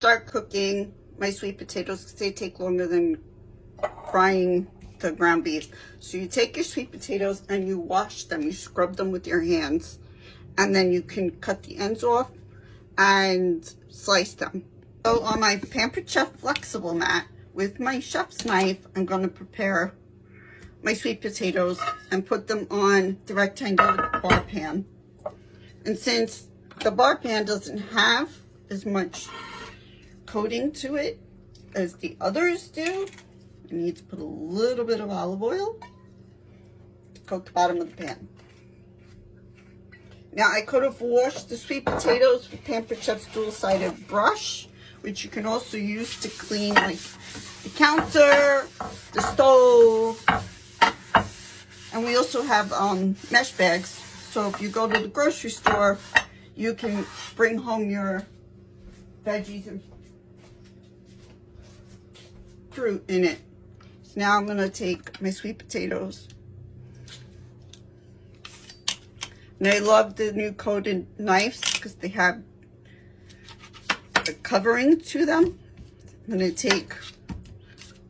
Start cooking my sweet potatoes because they take longer than frying the ground beef. So you take your sweet potatoes and you wash them. You scrub them with your hands. And then you can cut the ends off and slice them. So on my Pampered Chef flexible mat with my chef's knife, I'm going to prepare my sweet potatoes and put them on the rectangular bar pan. And since the bar pan doesn't have as much coating to it as the others do, I need to put a little bit of olive oil to coat the bottom of the pan. Now I could have washed the sweet potatoes with Pampered Chef's dual-sided brush, which you can also use to clean like the counter, the stove, and we also have mesh bags. So if you go to the grocery store, you can bring home your veggies and fruit in it. So now I'm going to take my sweet potatoes. And I love the new coated knives because they have a covering to them. I'm going to take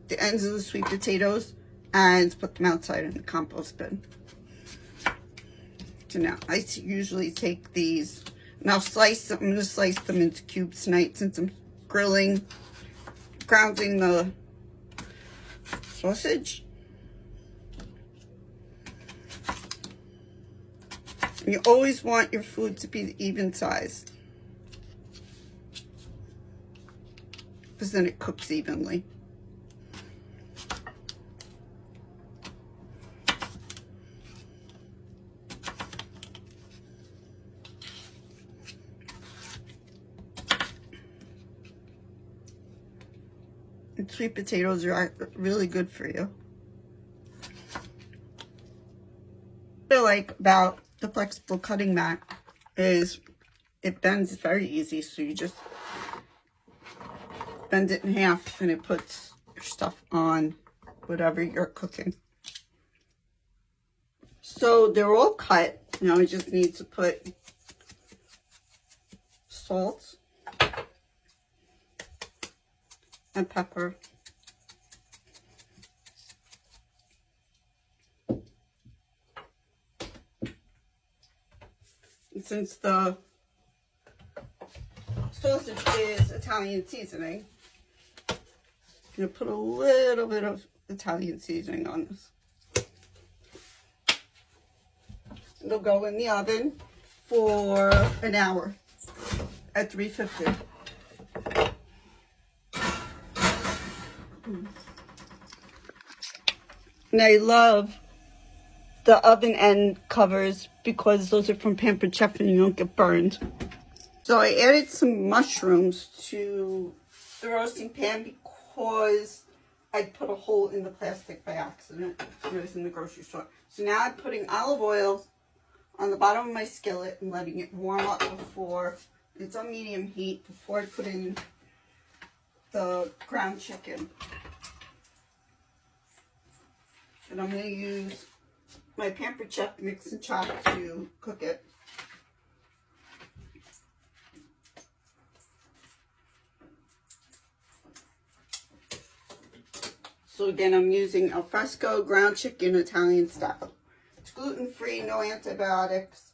the ends of the sweet potatoes and put them outside in the compost bin. So now I usually take these and I'll slice them. I'm going to slice them into cubes tonight since I'm grounding the sausage. And you always want your food to be even size, because then it cooks evenly. And sweet potatoes are really good for you. What I like about the flexible cutting mat is it bends very easy, so you just bend it in half and it puts your stuff on whatever you're cooking. So they're all cut. Now I just need to put salt and pepper. And since the sausage is Italian seasoning, I'm going to put a little bit of Italian seasoning on this. It'll go in the oven for an hour at 350. And I love the oven end covers because those are from Pampered Chef and you don't get burned. So I added some mushrooms to the roasting pan because I put a hole in the plastic by accident. It was in the grocery store. So now I'm putting olive oil on the bottom of my skillet and letting it warm up before it's on medium heat before I put in the ground chicken. And I'm going to use my Pampered Chef mix and chop to cook it. So again, I'm using al fresco ground chicken Italian style. It's gluten-free, no antibiotics.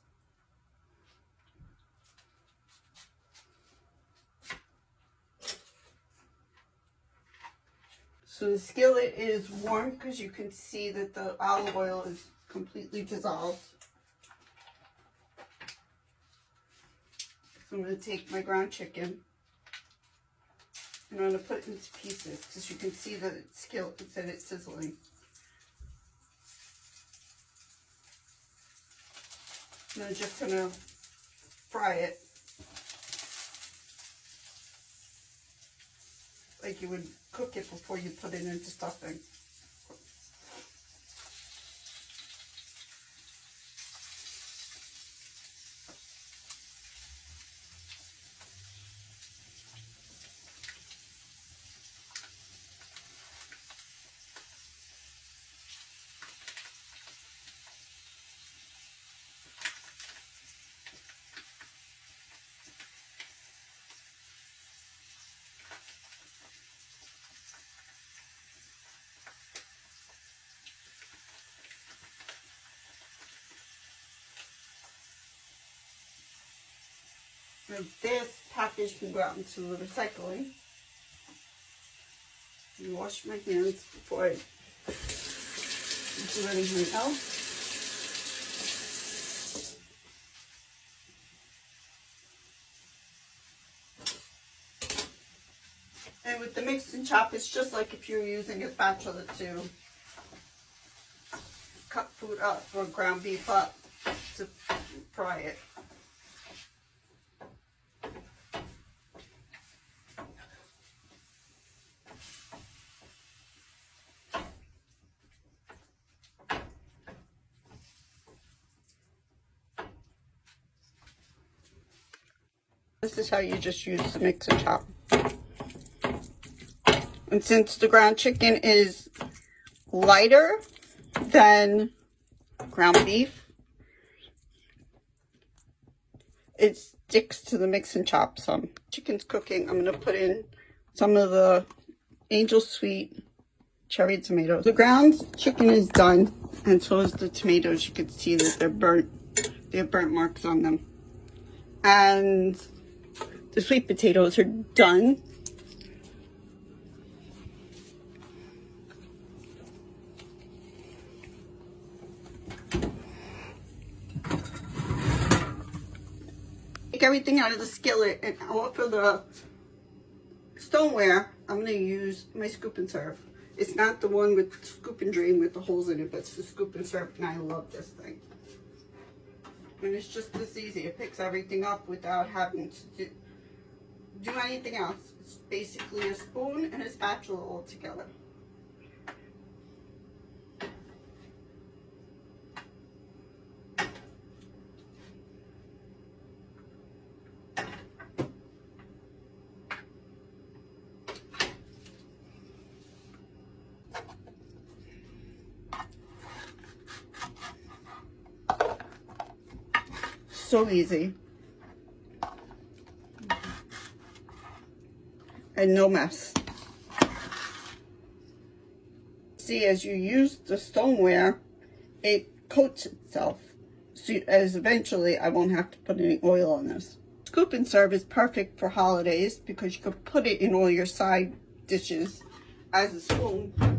So the skillet is warm because you can see that the olive oil is completely dissolved. So I'm going to take my ground chicken and I'm going to put it into pieces because you can see that it's sizzling. And I'm just going to fry it like you would cook it before you put it into stuffing. Now this package can go out into the recycling. I wash my hands before I do anything else. And with the mix and chop, it's just like if you're using a spatula to cut food up or ground beef up to fry it. This is how you just use the mix and chop. And since the ground chicken is lighter than ground beef, it sticks to the mix and chop some. Chicken's cooking. I'm going to put in some of the angel sweet cherry tomatoes. The ground chicken is done, and so is the tomatoes. You can see that they're burnt. They have burnt marks on them. And the sweet potatoes are done. Take everything out of the skillet, and off of the stoneware, I'm going to use my scoop and serve. It's not the one with scoop and drain with the holes in it, but it's the scoop and serve, and I love this thing. And it's just this easy. It picks everything up without having to do anything else. It's basically a spoon and a spatula all together. So easy. And no mess. See, as you use the stoneware, it coats itself. So as eventually I won't have to put any oil on this. Scoop and serve is perfect for holidays because you can put it in all your side dishes as a spoon.